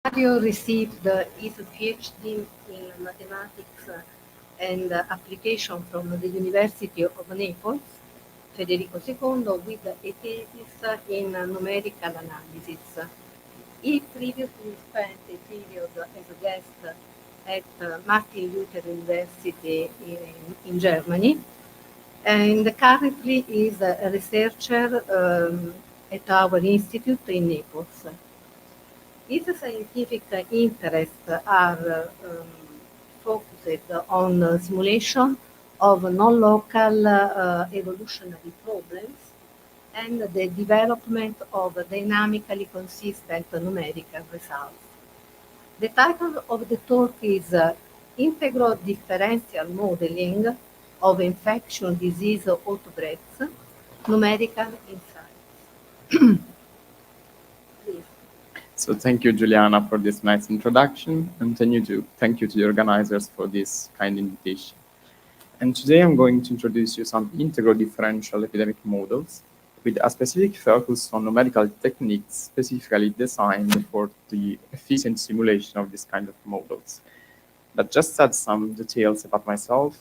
Mario received his PhD in mathematics and application from the University of Naples, Federico II, with a thesis in numerical analysis. He previously spent a period as a guest at Martin Luther University in Germany, and currently is a researcher at our institute in Naples. His scientific interests are focused on simulation of non-local evolutionary problems and the development of dynamically consistent numerical results. The title of the talk is Integro-differential modeling of infection disease outbreaks, numerical insights. Please. So thank you, Juliana, for this nice introduction, and thank you to the organizers for this kind invitation. And today I'm going to introduce you some integro-differential epidemic models with a specific focus on numerical techniques specifically designed for the efficient simulation of this kind of models. But just add some details about myself.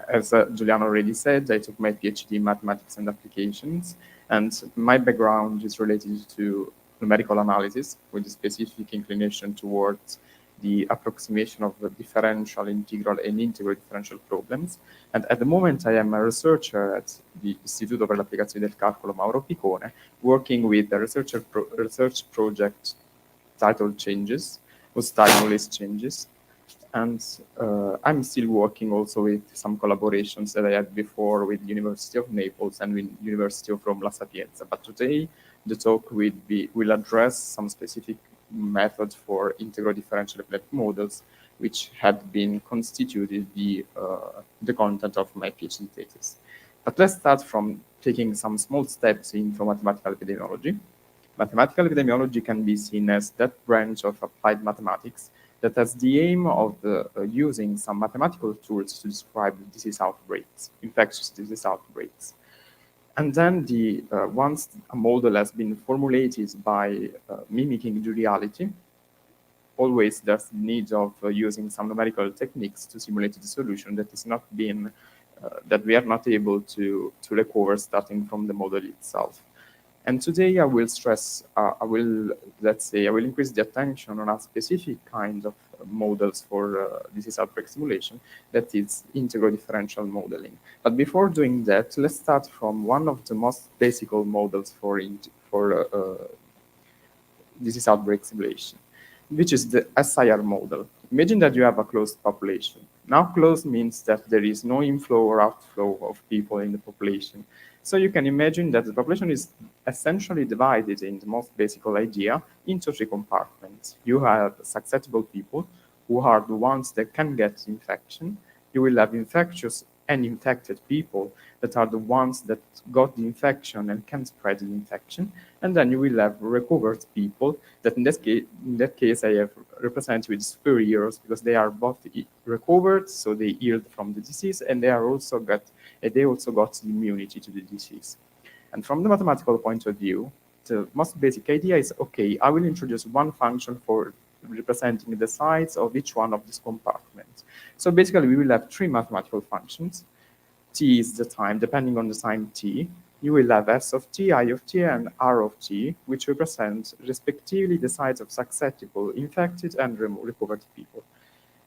As Juliana already said, I took my PhD in mathematics and applications, and my background is related to numerical analysis with a specific inclination towards the approximation of the differential, integral, and integro-differential problems. And at the moment, I am a researcher at the Istituto per l'Applicazione del Calcolo Mauro Picone, working with a research project titled Changes, or Stimulus Changes. And I'm still working also with some collaborations that I had before with the University of Naples and with University of Rome La Sapienza. But today, the talk will address some specific methods for integro-differential epidemic models, which had been constituted the content of my PhD thesis. But let's start from taking some small steps into mathematical epidemiology. Mathematical epidemiology can be seen as that branch of applied mathematics that has the aim of using some mathematical tools to describe disease outbreaks, infectious disease outbreaks. And then once a model has been formulated by mimicking the reality, always there's the need of using some numerical techniques to simulate the solution that is not being, that we are not able to recover starting from the model itself. And today I will stress, I will increase the attention on a specific kind of models for disease outbreak simulation, that is integro-differential modeling. But before doing that, let's start from one of the most basic models for disease outbreak simulation, which is the SIR model. Imagine that you have a closed population. Now closed means that there is no inflow or outflow of people in the population. So you can imagine that the population is essentially divided in the most basic idea into three compartments. You have susceptible people, who are the ones that can get infection. You will have infectious and infected people, that are the ones that got the infection and can spread the infection. And then you will have recovered people, that in that case I have represented with superiors, because they are both recovered, so they healed from the disease, and they also got immunity to the disease. And from the mathematical point of view, the most basic idea is, okay, I will introduce one function for representing the size of each one of these compartments. So basically, we will have three mathematical functions. T is the time, depending on the time t. You will have S of t, I of t, and R of t, which represent respectively the size of susceptible, infected, and recovered people.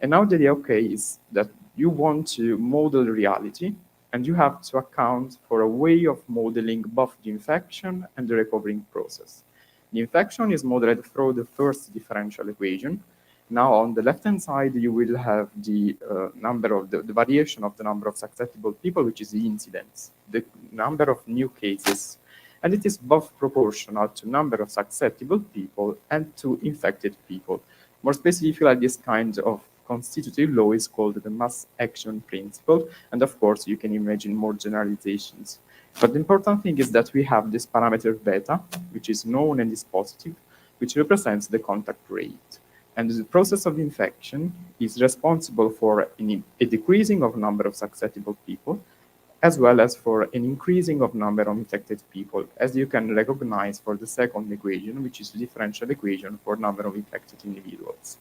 And now the idea, okay, is that you want to model reality, and you have to account for a way of modeling both the infection and the recovering process. The infection is modeled through the first differential equation. Now on the left-hand side, you will have the the variation of the number of susceptible people, which is the incidence, the number of new cases. And it is both proportional to number of susceptible people and to infected people. More specifically, this kind of constitutive law is called the mass action principle. And of course, you can imagine more generalizations. But the important thing is that we have this parameter beta, which is known and is positive, which represents the contact rate. And the process of infection is responsible for a decreasing of number of susceptible people as well as for an increasing of number of infected people, as you can recognize for the second equation, which is the differential equation for number of infected individuals.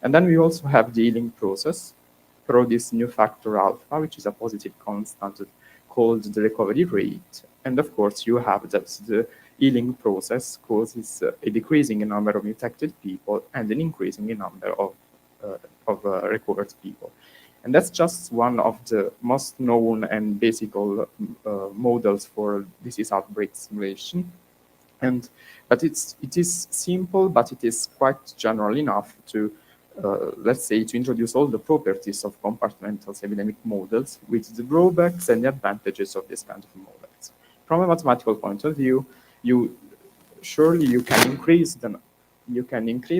And then we also have the healing process through this new factor alpha, which is a positive constant called the recovery rate. And of course, you have that the healing process causes a decreasing number of infected people and an increasing number of recovered people. And that's just one of the most known and basic models for disease outbreak simulation. But it is simple, but it is quite general enough to, let's say, to introduce all the properties of compartmental epidemic models with the drawbacks and the advantages of this kind of models. From a mathematical point of view, you can increase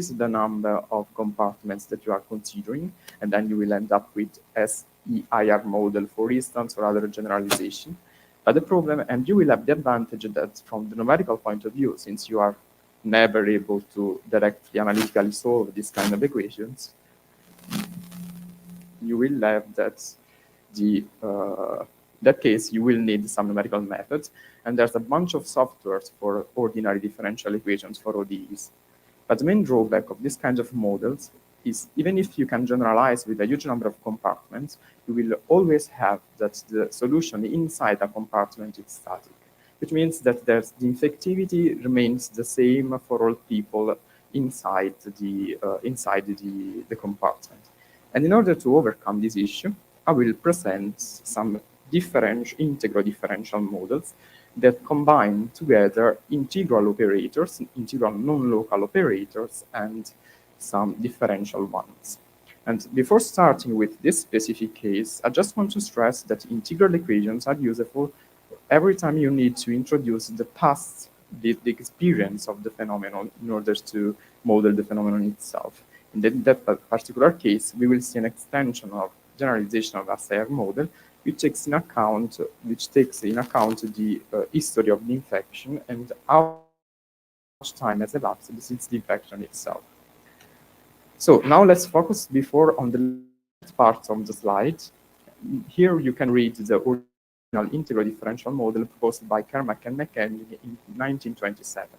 the number of compartments that you are considering, and then you will end up with SEIR model, for instance, or other generalization. But the problem, and you will have the advantage that from the numerical point of view, since you are never able to directly analytically solve this kind of equations, you will have that case, you will need some numerical methods, and there's a bunch of softwares for ordinary differential equations for ODEs. But the main drawback of this kind of models is even if you can generalize with a huge number of compartments, you will always have that the solution inside a compartment is static, which means that the infectivity remains the same for all people inside the compartment. And in order to overcome this issue, I will present some integro-differential models that combine together integral operators, integral non-local operators, and some differential ones. And before starting with this specific case, I just want to stress that integral equations are useful every time you need to introduce the past, the experience of the phenomenon in order to model the phenomenon itself. In that particular case, we will see an extension of generalization of SIR model, which takes in account the history of the infection and how much time has elapsed since the infection itself. So now let's focus on the left part of the slide. Here you can read the original integro-differential model proposed by Kermack and Mc-Kendrick in 1927.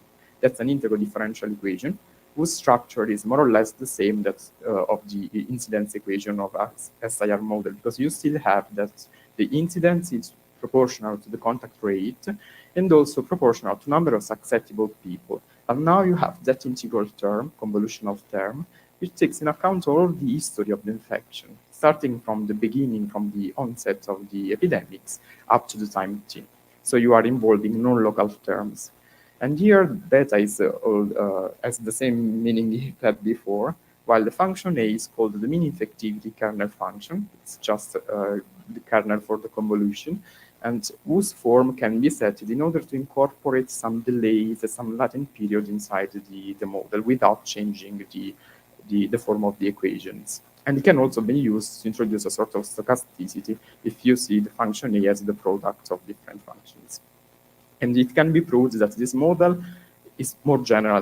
That's an integro-differential equation whose structure is more or less the same of the incidence equation of a SIR model, because you still have that the incidence is proportional to the contact rate and also proportional to number of susceptible people. And now you have that integral term, convolutional term, which takes in account all the history of the infection, starting from the beginning, from the onset of the epidemics, up to the time t. So you are involving non-local terms. And here, beta has the same meaning it had before, while the function A is called the mean infectivity kernel function. It's just the kernel for the convolution, and whose form can be set in order to incorporate some delays, some latent period inside the model without changing the form of the equations. And it can also be used to introduce a sort of stochasticity if you see the function A as the product of different functions. And it can be proved that this model is more general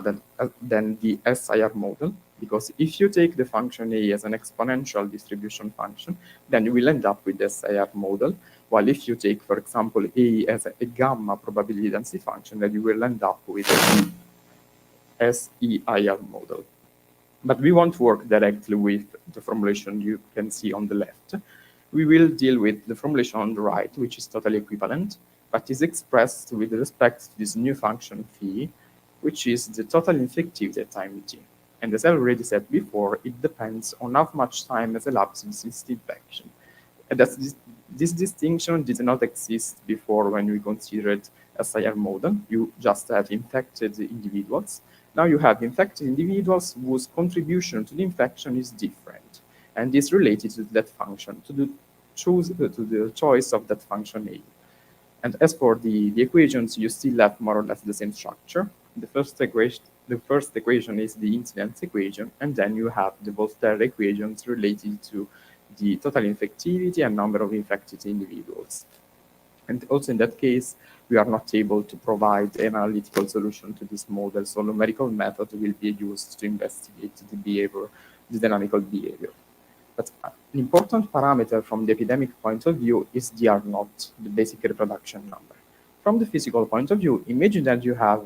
than the SIR model, because if you take the function A as an exponential distribution function, then you will end up with the SIR model, while if you take, for example, A as a gamma probability density function, then you will end up with the SEIR model. But we won't work directly with the formulation you can see on the left. We will deal with the formulation on the right, which is totally equivalent, but is expressed with respect to this new function phi, which is the total infectivity at time t. And as I already said before, it depends on how much time has elapsed since the infection. And this distinction did not exist before when we considered a SIR model. You just have infected individuals. Now you have infected individuals whose contribution to the infection is different and is related to that function, to the choice of that function A. And as for the equations, you still have more or less the same structure. The first equation is the incidence equation, and then you have the Volterra equations related to the total infectivity and number of infected individuals. And also in that case, we are not able to provide an analytical solution to this model, so numerical method will be used to investigate the dynamical behavior. But an important parameter from the epidemic point of view is the R naught, the basic reproduction number. From the physical point of view, imagine that you have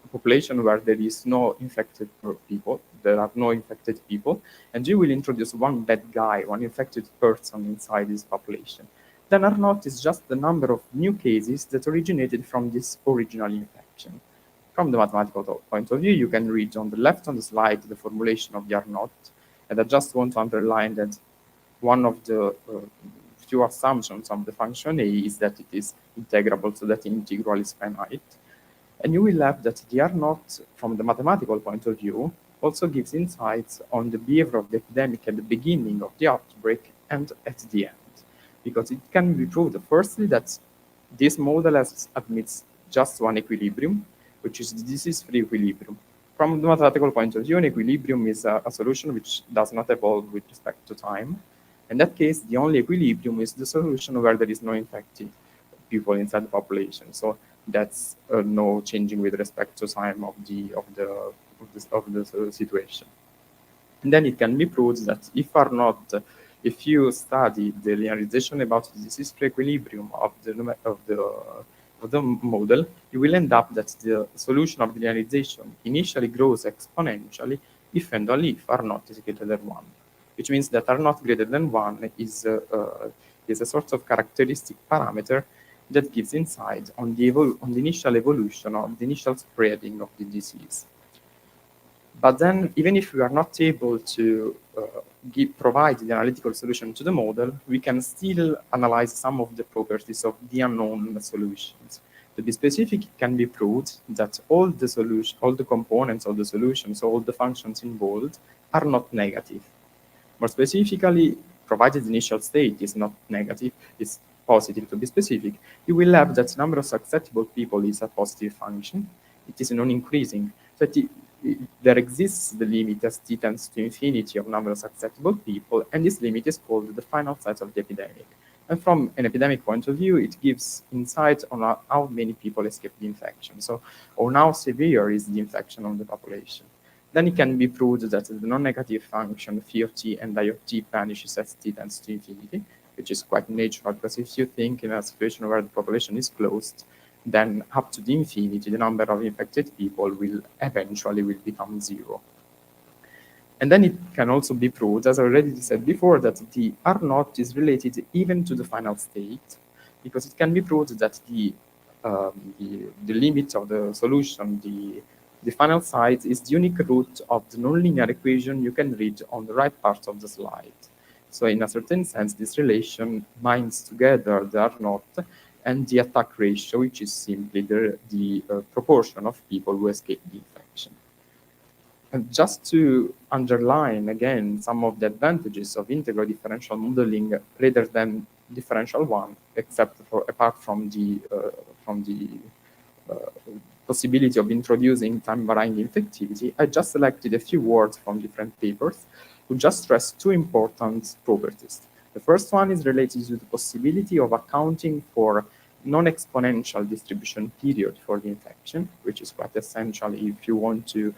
a population where there is no infected people, there are no infected people, and you will introduce one bad guy, one infected person inside this population. Then R naught is just the number of new cases that originated from this original infection. From the mathematical point of view, you can read on the left on the slide the formulation of the R naught, and I just want to underline that one of the few assumptions of the function A is that it is integrable, so that the integral is finite. And you will have that the R naught, from the mathematical point of view, also gives insights on the behavior of the epidemic at the beginning of the outbreak and at the end. Because it can be proved, firstly, that this model admits just one equilibrium, which is the disease-free equilibrium. From the mathematical point of view, an equilibrium is a solution which does not evolve with respect to time. In that case, the only equilibrium is the solution where there is no infected people inside the population. So that's no changing with respect to time of the situation. And then it can be proved that if you study the linearization about the disease-free equilibrium of the model, you will end up that the solution of the linearization initially grows exponentially if and only if R naught is greater than 1, which means that R naught greater than 1 is a sort of characteristic parameter that gives insight on the initial evolution or the initial spreading of the disease. But then, even if we are not able to provide the analytical solution to the model, we can still analyze some of the properties of the unknown solutions. To be specific, it can be proved that all the components of the solution, so all the functions involved, are not negative. More specifically, provided the initial state is not negative, it's positive to be specific, you will have that number of susceptible people is a positive function. It is non-increasing. So there exists the limit as t tends to infinity of number of susceptible people, and this limit is called the final size of the epidemic. And from an epidemic point of view, it gives insight on how many people escape the infection. So on how severe is the infection on the population. Then it can be proved that the non-negative function phi of t and I of t vanishes as t tends to infinity, which is quite natural, because if you think in a situation where the population is closed, then up to the infinity, the number of infected people will eventually become 0. And then it can also be proved, as I already said before, that the R naught is related even to the final state, because it can be proved that the limit of the solution, the final size, is the unique root of the nonlinear equation you can read on the right part of the slide. So in a certain sense, this relation binds together the R naught and the attack ratio, which is simply the proportion of people who escape the infection. And just to underline again some of the advantages of integro-differential modeling rather than differential one, apart from the possibility of introducing time-varying infectivity, I just selected a few words from different papers to just stress two important properties. The first one is related to the possibility of accounting for non-exponential distribution period for the infection, which is quite essential if you want to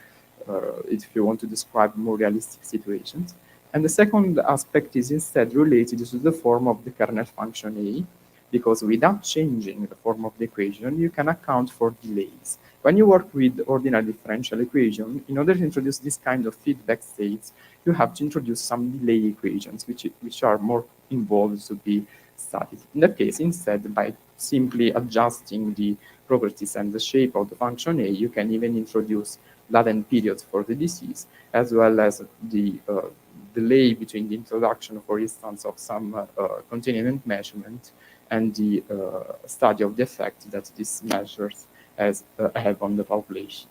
describe more realistic situations. And the second aspect is instead related to the form of the kernel function A, because without changing the form of the equation, you can account for delays. When you work with ordinary differential equation, in order to introduce this kind of feedback states, you have to introduce some delay equations, which are more involved to be studied. In that case, instead, by simply adjusting the properties and the shape of the function A, you can even introduce latent periods for the disease, as well as the delay between the introduction, for instance, of some containment measurement and the study of the effect that these measures have on the population.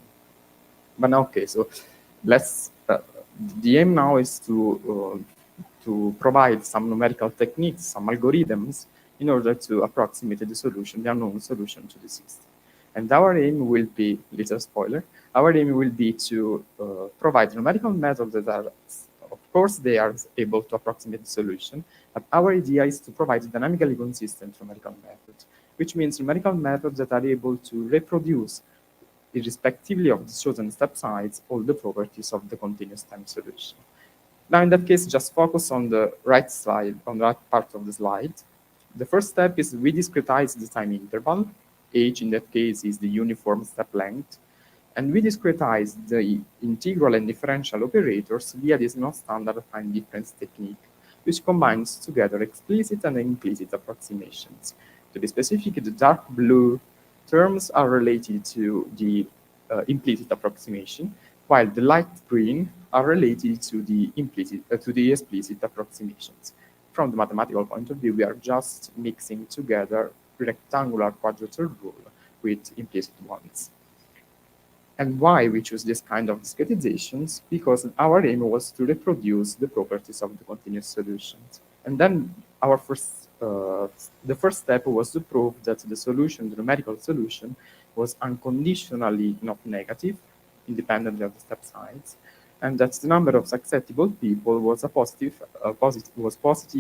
But now, okay, so let's. The aim now is to provide some numerical techniques, some algorithms, in order to approximate the solution, the unknown solution to the system. And our aim will be, little spoiler, our aim will be to provide numerical methods that are, of course, they are able to approximate the solution, but our idea is to provide dynamically consistent numerical methods, which means numerical methods that are able to reproduce, irrespectively of the chosen step size, all the properties of the continuous time solution. Now, in that case, just focus on the right slide, on the right part of the slide. The first step is we discretize the time interval. H, in that case, is the uniform step length. And we discretize the integral and differential operators via this non-standard time difference technique, which combines together explicit and implicit approximations. To be specific, the dark blue terms are related to the implicit approximation, while the light green are related to the explicit approximations. From the mathematical point of view, we are just mixing together rectangular quadrature rule with implicit ones. And why we choose this kind of discretizations? Because our aim was to reproduce the properties of the continuous solutions. And then the first step was to prove that the solution, the numerical solution, was unconditionally not negative, independently of the step size, and that the number of susceptible people was positive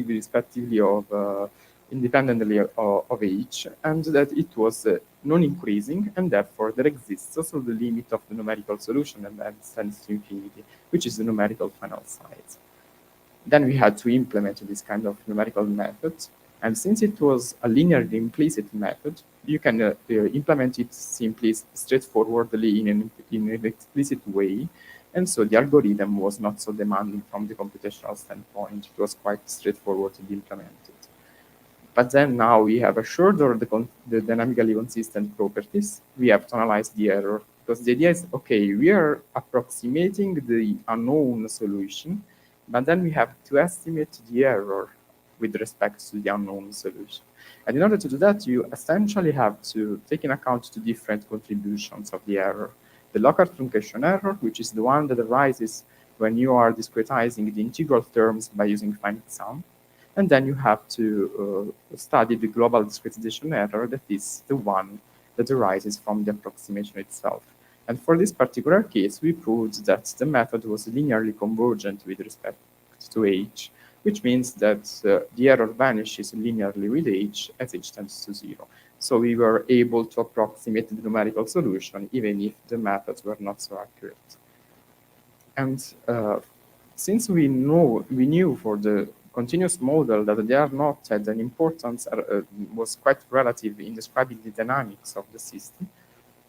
respectively of independently of each, and that it was non-increasing, and therefore there exists also the limit of the numerical solution, and that tends to infinity, which is the numerical final size. Then we had to implement this kind of numerical method, and since it was a linearly implicit method, you can implement it simply, straightforwardly in an explicit way, and so the algorithm was not so demanding from the computational standpoint. It was quite straightforward to be implemented. But then now we have assured the dynamically consistent properties. We have to analyze the error, because the idea is, okay, we are approximating the unknown solution, but then we have to estimate the error with respect to the unknown solution. And in order to do that, you essentially have to take in account two different contributions of the error. The local truncation error, which is the one that arises when you are discretizing the integral terms by using finite sum. And then you have to study the global discretization error, that is the one that arises from the approximation itself. And for this particular case, we proved that the method was linearly convergent with respect to h, which means that the error vanishes linearly with h as h tends to 0. So we were able to approximate the numerical solution even if the methods were not so accurate. And since we knew for the continuous model that the R naught had an importance, was quite relative in describing the dynamics of the system,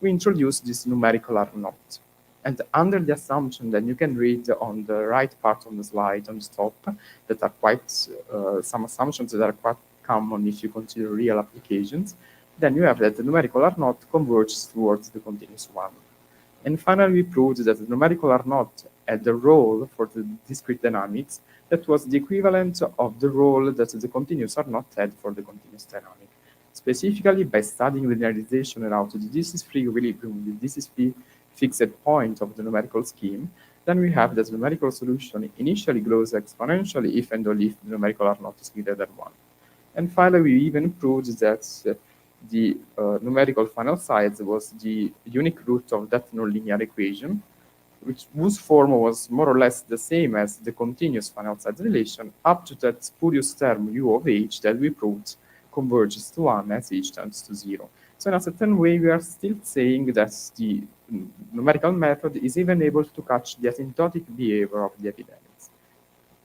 we introduced this numerical R naught. And under the assumption that you can read on the right part of the slide on the top, that are quite some assumptions that are quite common if you consider real applications, then you have that the numerical R naught converges towards the continuous one. And finally, we proved that the numerical R naught had a role for the discrete dynamics that was the equivalent of the role that the continuous R naught had for the continuous dynamic. Specifically, by studying linearization around the disease-free equilibrium, the disease-free fixed point of the numerical scheme, then we have that the numerical solution initially grows exponentially if and only if the numerical R naught is greater than 1. And finally, we even proved that the numerical final size was the unique root of that nonlinear equation, whose form was more or less the same as the continuous final size relation up to that spurious term u of h that we proved converges to 1 as h tends to 0. So in a certain way, we are still saying that the numerical method is even able to catch the asymptotic behavior of the epidemics.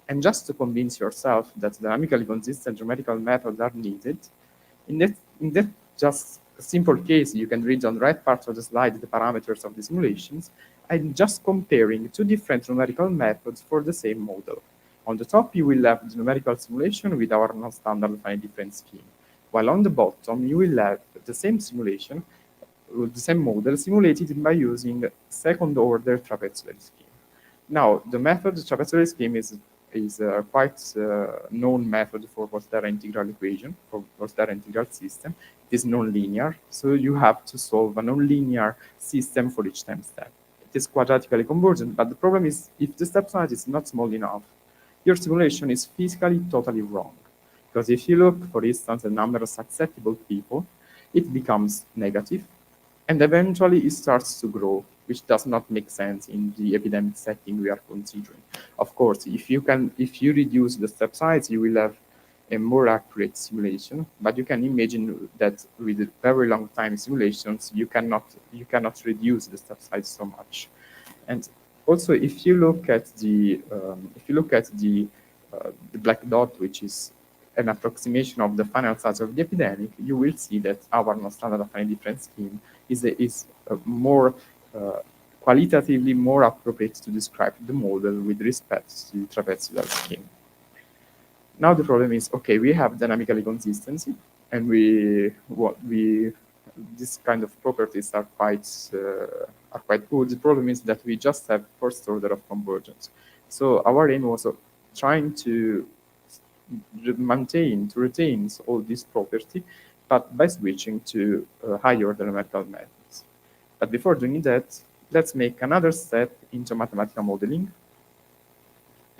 And just to convince yourself that dynamically consistent numerical methods are needed, in that just simple case, you can read on the right part of the slide the parameters of the simulations. I'm just comparing two different numerical methods for the same model. On the top, you will have the numerical simulation with our non-standard finite difference scheme, while on the bottom, you will have the same simulation, the same model simulated by using second-order trapezoidal scheme. Now, the method trapezoidal scheme is quite known method for Volterra integral equation, for Volterra integral system. It is nonlinear, so you have to solve a nonlinear system for each time step. It is quadratically convergent, but the problem is if the step size is not small enough, your simulation is physically totally wrong. Because if you look, for instance, the number of susceptible people, it becomes negative, and eventually it starts to grow, which does not make sense in the epidemic setting we are considering. Of course, if you reduce the step size, you will have a more accurate simulation, but you can imagine that with very long time simulations, you cannot reduce the step size so much. And Also, if you look at the black dot, which is an approximation of the final size of the epidemic, you will see that our non-standard affine difference scheme is more qualitatively more appropriate to describe the model with respect to the trapezoidal scheme. Now the problem is, okay, we have dynamically consistency, and this kind of properties are quite good. The problem is that we just have first order of convergence. So our aim was trying to retain all this property, but by switching to higher order numerical methods. But before doing that, let's make another step into mathematical modeling.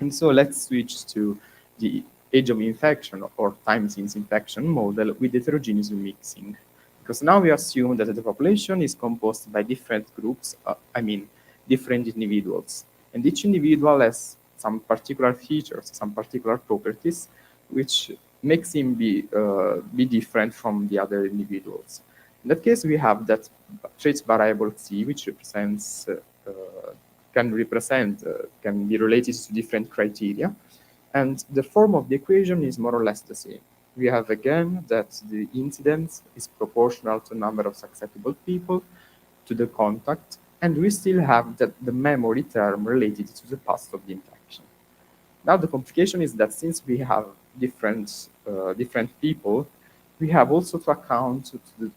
And so let's switch to the age of infection or time since infection model with heterogeneous mixing. Because now we assume that the population is composed by different groups, different individuals. And each individual has some particular features, some particular properties, which makes him be different from the other individuals. In that case, we have that trace variable C, which represents can be related to different criteria, and the form of the equation is more or less the same. We have again that the incidence is proportional to the number of susceptible people to the contact, and we still have the memory term related to the past of the infection. Now the complication is that since we have different people, we have also to account the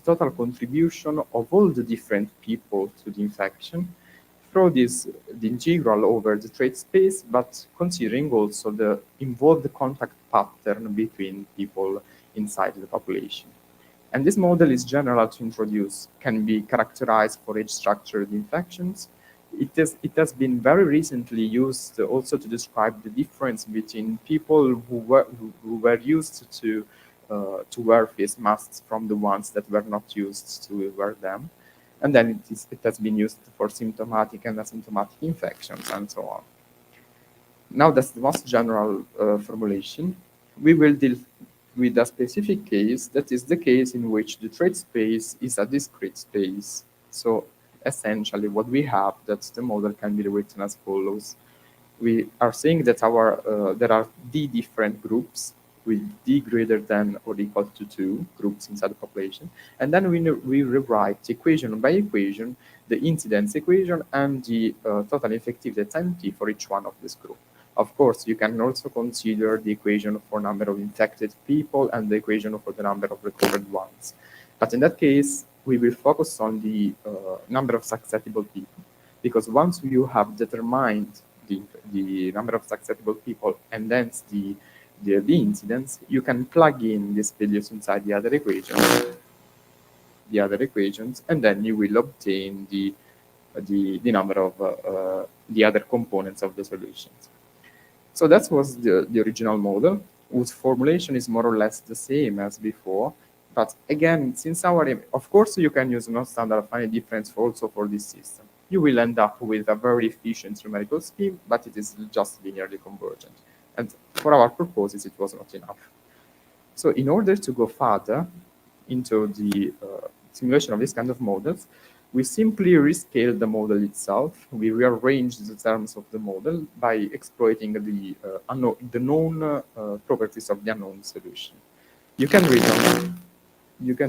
total contribution of all the different people to the infection through the integral over the trait space, but considering also the involved contact pattern between people inside the population. And this model is general to introduce, can be characterized for age-structured infections. It has been very recently used also to describe the difference between people who were used to wear face masks from the ones that were not used to wear them. And then it has been used for symptomatic and asymptomatic infections and so on. Now that's the most general formulation. We will deal with a specific case, that is the case in which the trait space is a discrete space. So essentially what we have, that the model can be written as follows. We are saying that there are D different groups with D greater than or equal to 2 groups inside the population. And then we rewrite equation by equation, the incidence equation and the total infectivity time t for each one of this group. Of course, you can also consider the equation for number of infected people and the equation for the number of recovered ones. But in that case, we will focus on the number of susceptible people, because once you have determined the number of susceptible people and then the incidence, you can plug in these values inside the other equations, and then you will obtain the number of the other components of the solutions. So that was the original model, whose formulation is more or less the same as before. But again, since of course, you can use non-standard finite difference also for this system. You will end up with a very efficient numerical scheme, but it is just linearly convergent. And for our purposes, it was not enough. So in order to go further into the simulation of this kind of models, we simply rescale the model itself. We rearrange the terms of the model by exploiting the known properties of the unknown solution. You can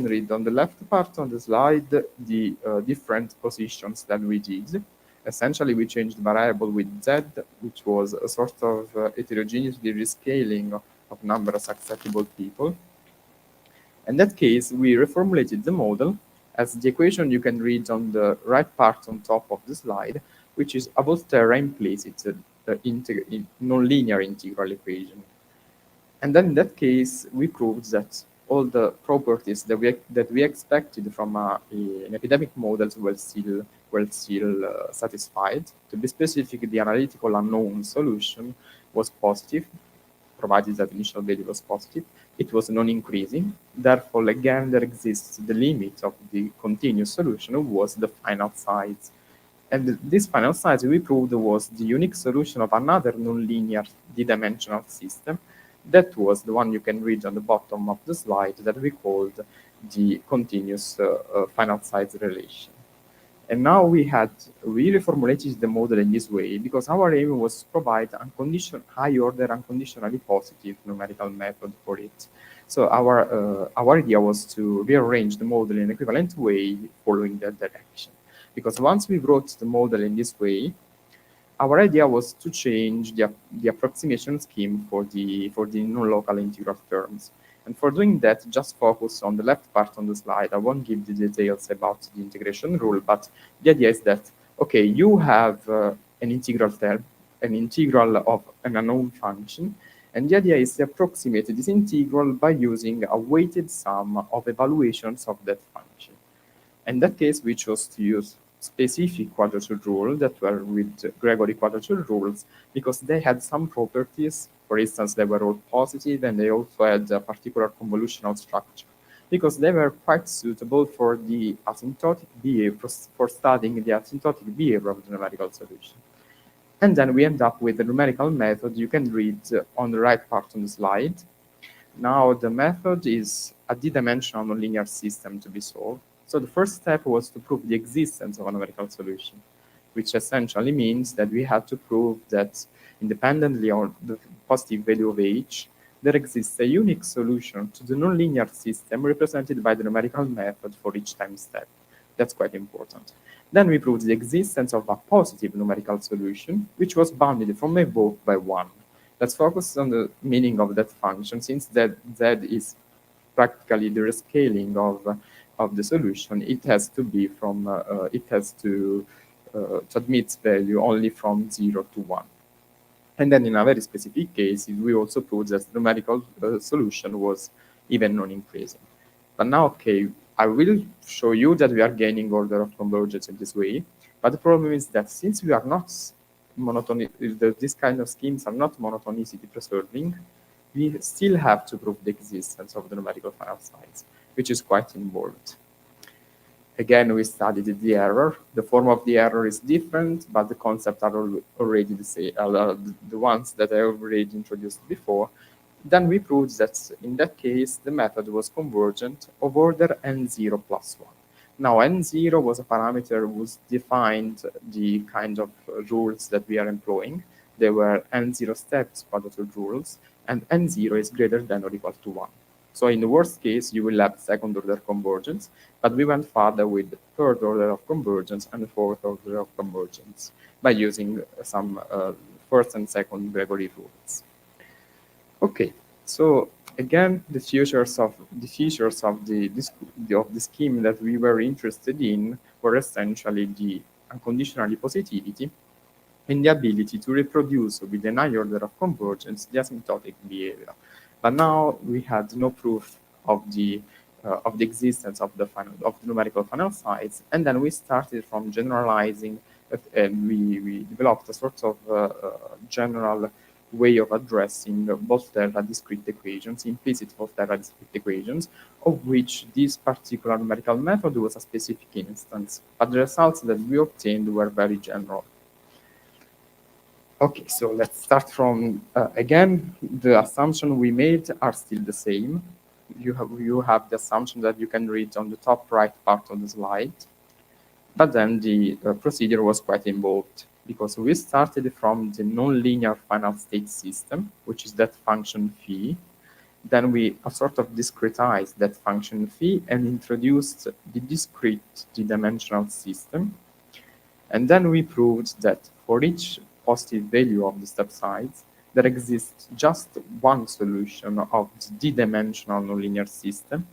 read on the left part on the slide the different positions that we did. Essentially, we changed the variable with Z, which was a sort of heterogeneously rescaling of number of susceptible people. In that case, we reformulated the model as the equation you can read on the right part on top of the slide, which is a Volterra implicit nonlinear integral equation. And then in that case, we proved that all the properties that we expected from an epidemic model were still satisfied. To be specific, the analytical unknown solution was positive, provided that initial value was positive. It was non-increasing. Therefore, again, there exists the limit of the continuous solution, was the final size. And this final size we proved was the unique solution of another nonlinear d-dimensional system. That was the one you can read on the bottom of the slide that we called the continuous final size relation. And now we reformulated the model in this way because our aim was to provide high-order unconditionally positive numerical method for it. So our idea was to rearrange the model in an equivalent way following that direction. Because once we wrote the model in this way, our idea was to change the approximation scheme for the non-local integral terms. And for doing that, just focus on the left part on the slide. I won't give the details about the integration rule, but the idea is that, okay, you have an integral term, an integral of an unknown function, and the idea is to approximate this integral by using a weighted sum of evaluations of that function. In that case, we chose to use specific quadrature rule that were with Gregory quadrature rules because they had some properties. For instance, they were all positive and they also had a particular convolutional structure because they were quite suitable for the asymptotic behavior, for studying the asymptotic behavior of the numerical solution. And then we end up with the numerical method you can read on the right part on the slide. Now the method is a d-dimensional nonlinear system to be solved. So the first step was to prove the existence of a numerical solution, which essentially means that we had to prove that independently of the positive value of h, there exists a unique solution to the nonlinear system represented by the numerical method for each time step. That's quite important. Then we proved the existence of a positive numerical solution, which was bounded from above by 1. Let's focus on the meaning of that function, since that z is practically the rescaling of the solution. It has to be from, it has to admit value only from 0 to 1. And then in a very specific case, we also proved that the numerical solution was even non-increasing. But now, okay, I will show you that we are gaining order of convergence in this way. But the problem is that since we are not this kind of schemes are not monotonicity preserving, we still have to prove the existence of the numerical final size, which is quite involved. Again, we studied the error. The form of the error is different, but the concepts are already the same, the ones that I already introduced before. Then we proved that in that case, the method was convergent of order n0 plus 1. Now, n0 was a parameter whose defined the kind of rules that we are employing. There were n0 steps quadrature rules, and n0 is greater than or equal to 1. So in the worst case, you will have second order convergence, but we went further with the third order of convergence and the fourth order of convergence by using some first and second Gregory rules. Okay, so again, the features of the scheme that we were interested in were essentially the unconditionally positivity and the ability to reproduce with an high order of convergence the asymptotic behavior. But now we had no proof of the existence of the numerical final size, and then we started from generalizing, and we developed a sort of general way of addressing Volterra discrete equations, implicit Volterra discrete equations, of which this particular numerical method was a specific instance, but the results that we obtained were very general. Okay, so let's start from, again, the assumption we made are still the same. You have the assumption that you can read on the top right part of the slide, but then the procedure was quite involved because we started from the nonlinear final state system, which is that function phi. Then we sort of discretized that function phi and introduced the discrete d-dimensional system. And then we proved that for each positive value of the step size, there exists just one solution of the d-dimensional nonlinear system.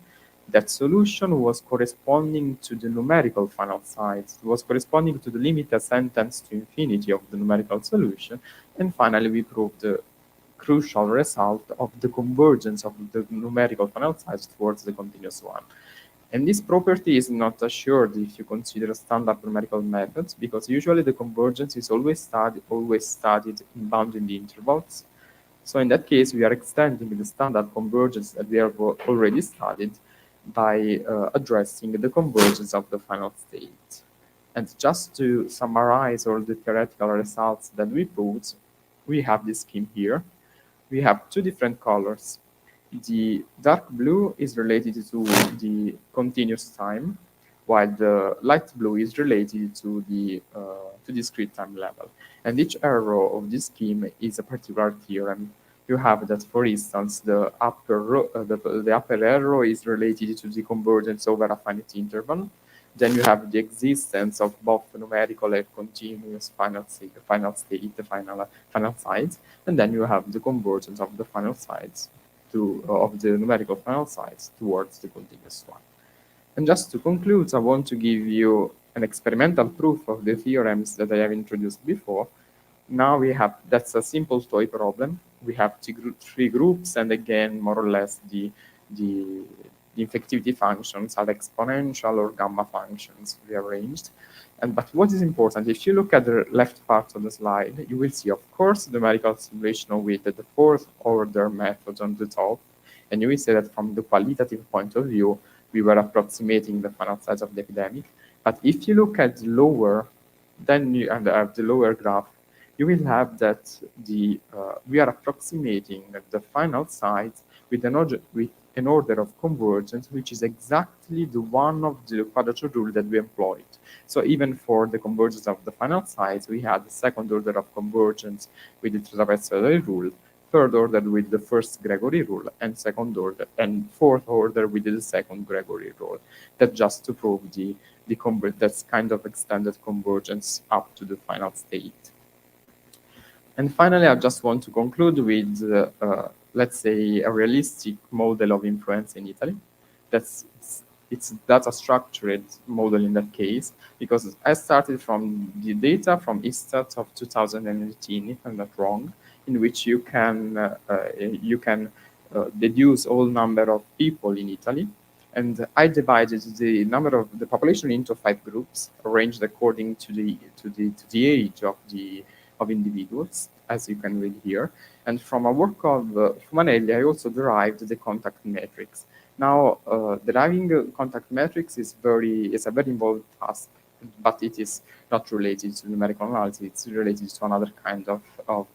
That solution was corresponding to the numerical final size. It was corresponding to the limit as sentence to infinity of the numerical solution. And finally, we proved the crucial result of the convergence of the numerical final size towards the continuous one. And this property is not assured if you consider standard numerical methods, because usually the convergence is always studied in bounding the intervals. So in that case, we are extending the standard convergence that we have already studied by addressing the convergence of the final state. And just to summarize all the theoretical results that we proved, we have this scheme here. We have two different colors. The dark blue is related to the continuous time, while the light blue is related to the discrete time level. And each arrow of this scheme is a particular theorem. You have that, for instance, the the upper arrow is related to the convergence over a finite interval. Then you have the existence of both numerical and continuous final state, the final sides, and then you have the convergence of the final sides of the numerical final sides towards the continuous one. And just to conclude, I want to give you an experimental proof of the theorems that I have introduced before. Now we have, that's a simple toy problem. We have three groups, and again, more or less the infectivity functions are exponential or gamma functions rearranged. But what is important, if you look at the left part of the slide, you will see, of course, the numerical simulation with the fourth order method on the top. And you will see that from the qualitative point of view, we were approximating the final size of the epidemic. But if you look at the lower, then you have the lower graph, you will have that we are approximating the final size with an order of convergence, which is exactly the one of the quadrature rule that we employed. So even for the convergence of the final size, we had the second order of convergence with the trapezoidal rule, third order with the first Gregory rule, and second order and fourth order with the second Gregory rule. That's just to prove that's kind of extended convergence up to the final state. And finally, I just want to conclude with, let's say, a realistic model of influence in Italy. It's data structured model in that case, because I started from the data from ISTAT of 2018, if I'm not wrong, in which you can deduce all number of people in Italy. And I divided the number of the population into 5 groups, arranged according to the age of individuals, as you can read here. And from a work of Fumanelli, I also derived the contact matrix. Now, deriving contact matrix is a very involved task, but it is not related to numerical analysis. It's related to another kind of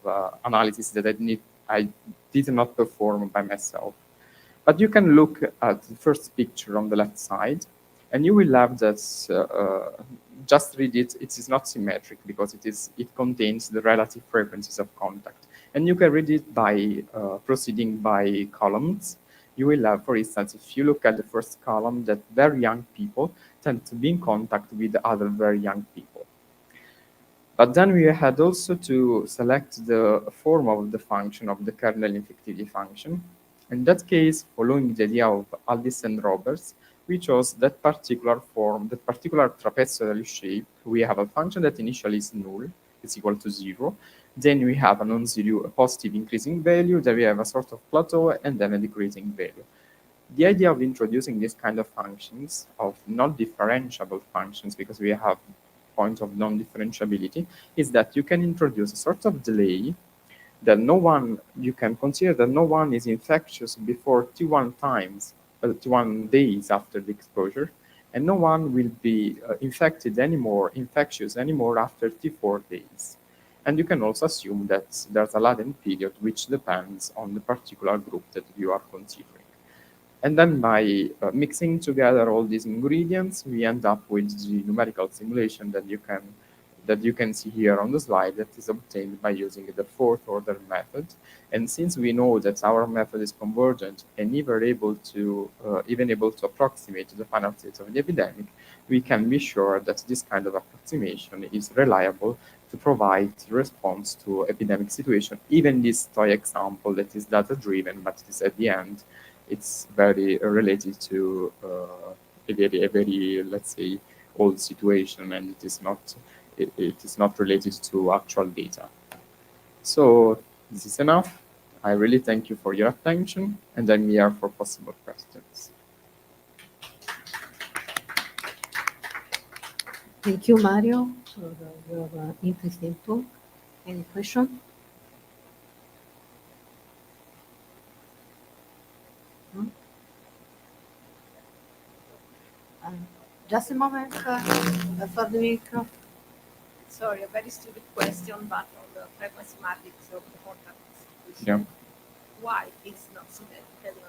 analysis that I did not perform by myself. But you can look at the first picture on the left side, and you will have that, just read it. It is not symmetric because it contains the relative frequencies of contact. And you can read it by proceeding by columns. You will have, for instance, if you look at the first column, that very young people tend to be in contact with other very young people. But then we had also to select the form of the function of the kernel infectivity function. In that case, following the idea of Aldis and Roberts, we chose that particular form, that particular trapezoidal shape. We have a function that initially is null, is equal to 0. Then we have a non-zero, a positive increasing value. Then we have a sort of plateau, and then a decreasing value. The idea of introducing this kind of functions, of non-differentiable functions, because we have point of non-differentiability, is that you can introduce a sort of delay that you can consider that no one is infectious before T1 days after the exposure, and no one will be infectious anymore after T4 days. And you can also assume that there's a latent period which depends on the particular group that you are considering. And then by mixing together all these ingredients, we end up with the numerical simulation that you can see here on the slide, that is obtained by using the fourth order method. And since we know that our method is convergent and even able to approximate the final state of the epidemic, we can be sure that this kind of approximation is reliable to provide response to epidemic situation. Even this toy example that is data driven, but is at the end, it's very related to a very, let's say, old situation, and it is not related to actual data. So this is enough. I really thank you for your attention, and I'm here for possible questions. Thank you, Mario, for your interesting talk. Any question? No? Just a moment for the micro. Sorry, a very stupid question, but on the frequency matrix of the contacts. Yeah. Why it's not symmetrical?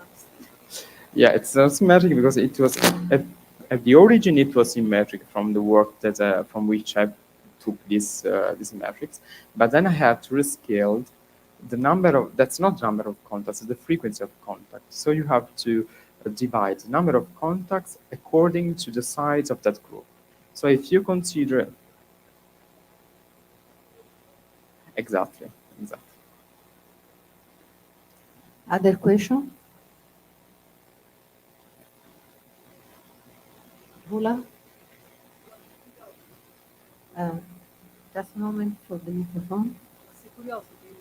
Yeah, it's not symmetric because it was At the origin, it was symmetric from the work that from which I took this matrix, but then I had to rescale the number of, that's not number of contacts, it's the frequency of contacts. So you have to divide the number of contacts according to the size of that group. So if you consider, exactly. Other question? Bula? Just a moment for the microphone. Curiosity,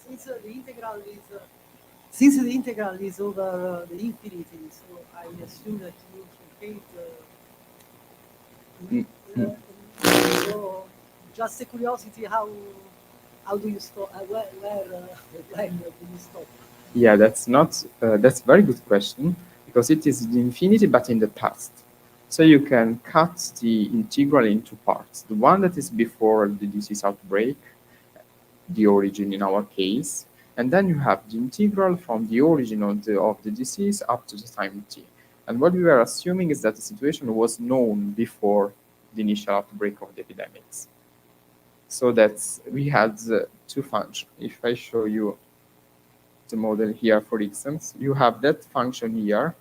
since the integral is over the infinity, so I assume that you compute. So just a curiosity, how do you stop? When do you stop? Yeah, that's a very good question, because it is the infinity but in the past. So you can cut the integral into parts. The one that is before the disease outbreak, the origin in our case, and then you have the integral from the origin of the disease up to the time t. And what we were assuming is that the situation was known before the initial outbreak of the epidemics. So that's, we had two functions. If I show you the model here, for instance, you have that function here,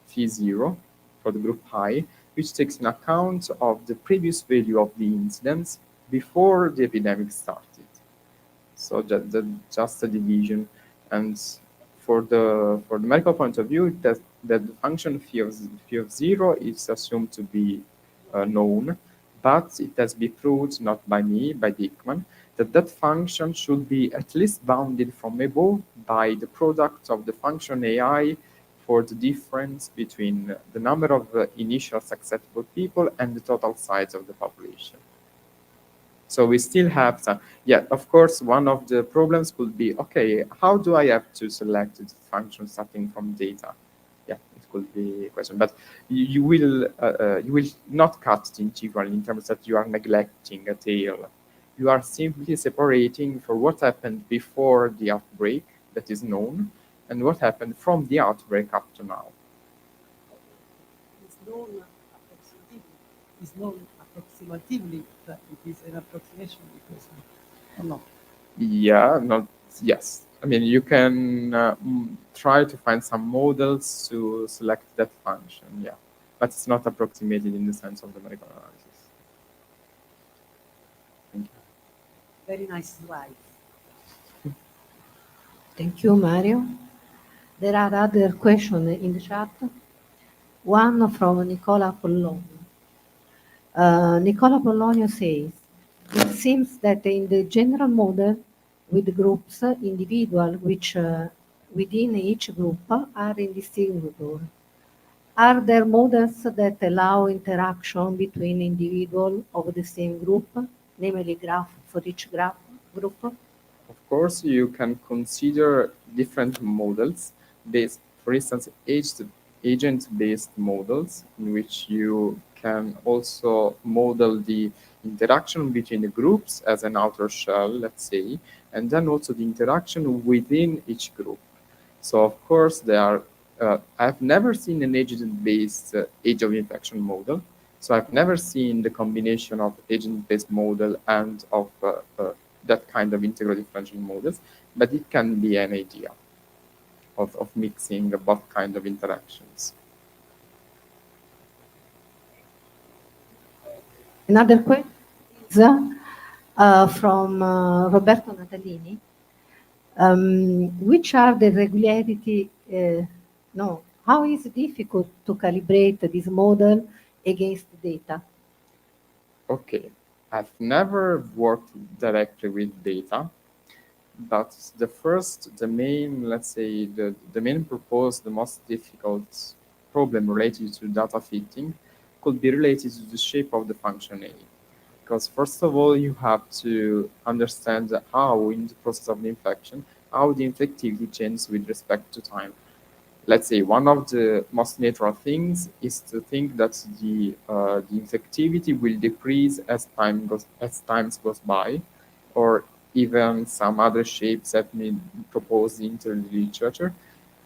phi0, for the group I, which takes in account of the previous value of the incidence before the epidemic started. So just a division. And for the numerical point of view, that the function phi of 0 is assumed to be known, but it has been proved, not by me, by Dickman, that function should be at least bounded from above by the product of the function AI for the difference between the number of initial susceptible people and the total size of the population. So we still have some, yeah, of course, one of the problems could be, okay, how do I have to select the function starting from data? Yeah, it could be a question, but you will not cut the integral in terms that you are neglecting a tail. You are simply separating for what happened before the outbreak that is known and what happened from the outbreak up to now. It's known approximatively. It's known approximatively, but it is an approximation because, or not? Yeah, not, yes. I mean, you can try to find some models to select that function, yeah. But it's not approximated in the sense of the numerical analysis. Thank you. Very nice slide. Thank you, Mario. There are other questions in the chat. One from Nicola Pollonio. Nicola Pollonio says, it seems that in the general model with groups, individual which within each group are indistinguishable. Are there models that allow interaction between individuals of the same group, namely graph for each group? Of course, you can consider different models based, for instance, agent-based models in which you can also model the interaction between the groups as an outer shell, let's say, and then also the interaction within each group. So of course, there are, I've never seen an agent-based age of infection model. So I've never seen the combination of agent-based model and of that kind of integro-differential models, but it can be an idea of mixing both kind of interactions. Another question is from Roberto Natalini. Which are the regularity, how is it difficult to calibrate this model against data? Okay, I've never worked directly with data, but the main, let's say, the main purpose, the most difficult problem related to data fitting could be related to the shape of the function A. Because first of all, you have to understand how in the process of the infection, how the infectivity changes with respect to time. Let's say one of the most natural things is to think that the infectivity will decrease as time goes by, or even some other shapes that may be proposed into the literature.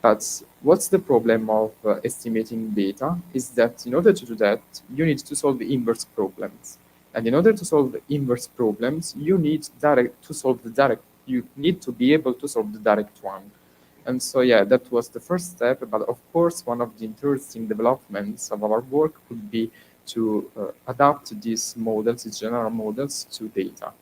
But what's the problem of estimating data is that in order to do that, you need to solve the inverse problems. And in order to solve the inverse problems, you need you need to be able to solve the direct one. And so, yeah, that was the first step. But of course, one of the interesting developments of our work could be to adapt these models, these general models, to data.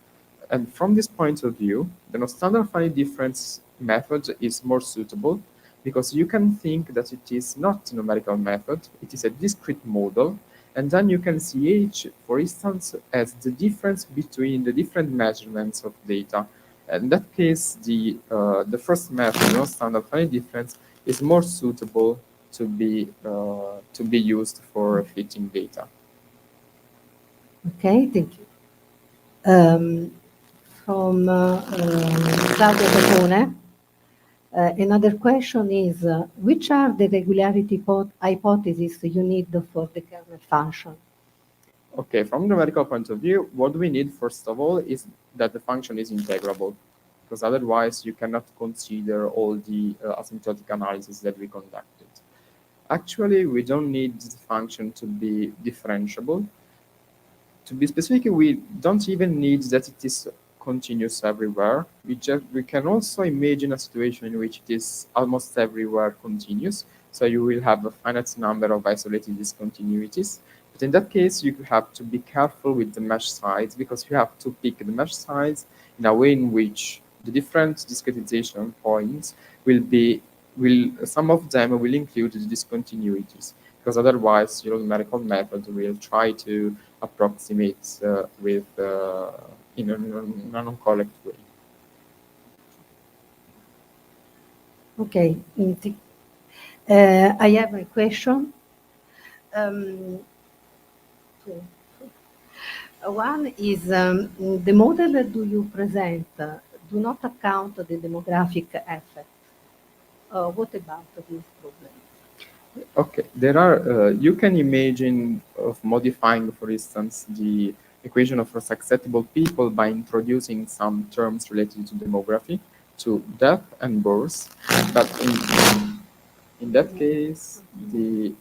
And from this point of view, the non-standard finite difference method is more suitable because you can think that it is not a numerical method, it is a discrete model, and then you can see H, for instance, as the difference between the different measurements of data. In that case, the first method, non-standard finite difference, is more suitable to be used for fitting data. Okay, thank you. From Claudio Capone, another question is, which are the regularity hypotheses you need for the kernel function? Okay, from the numerical point of view, what we need, first of all, is that the function is integrable, because otherwise you cannot consider all the asymptotic analysis that we conducted. Actually, we don't need the function to be differentiable. To be specific, we don't even need that it is continuous everywhere. We can also imagine a situation in which it is almost everywhere continuous. So you will have a finite number of isolated discontinuities. But in that case, you have to be careful with the mesh size because you have to pick the mesh size in a way in which the different discretization points some of them will include the discontinuities, because otherwise your numerical method will try to approximate in a non-correct way. Okay, I have a question. One is the model that you present do not account the demographic effect. What about this problem? Okay, there are, you can imagine of modifying, for instance, the equation of acceptable people by introducing some terms related to demography, to death and birth. But in that case, the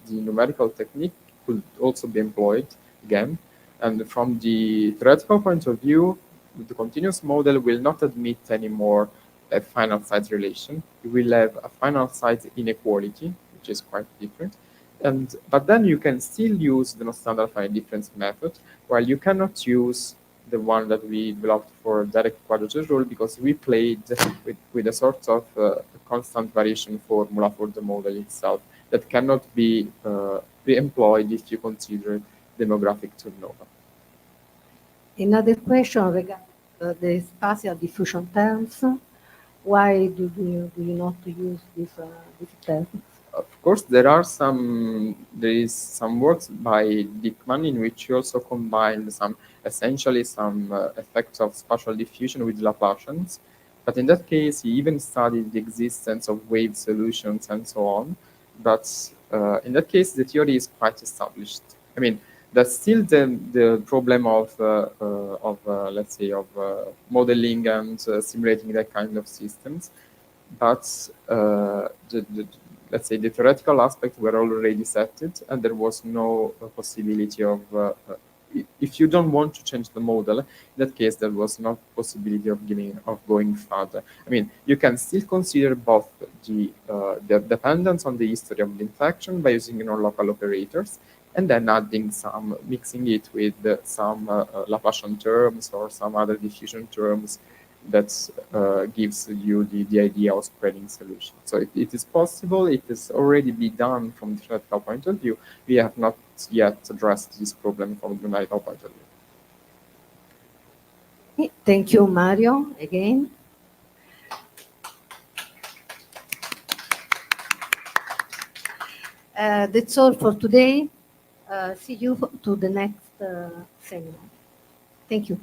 numerical technique could also be employed again. And from the theoretical point of view, the continuous model will not admit anymore a final size relation. You will have a final size inequality, which is quite different. But then you can still use the non-standard finite difference method, while you cannot use the one that we developed for direct quadrature rule, because we played with a sort of constant variation formula for the model itself that cannot be employed if you consider demographic turnover. Another question regarding the spatial diffusion terms. Why do you not use these terms? Of course, there is some works by Dickman in which you also combine essentially some effects of spatial diffusion with Laplacians. But in that case, he even studied the existence of wave solutions and so on. But in that case, the theory is quite established. I mean, that's still the problem of let's say, of modeling and simulating that kind of systems. But let's say the theoretical aspects were already settled, and there was no possibility of, if you don't want to change the model, in that case, there was no possibility of going further. I mean, you can still consider both the dependence on the history of the infection by using non-local operators, and then mixing it with some Laplacian terms or some other diffusion terms that gives you the idea of spreading solution. So it is possible, it has already been done from the theoretical point of view. We have not yet addressed this problem from the numerical point of view. Thank you, Mario, again. That's all for today. See you to the next seminar. Thank you.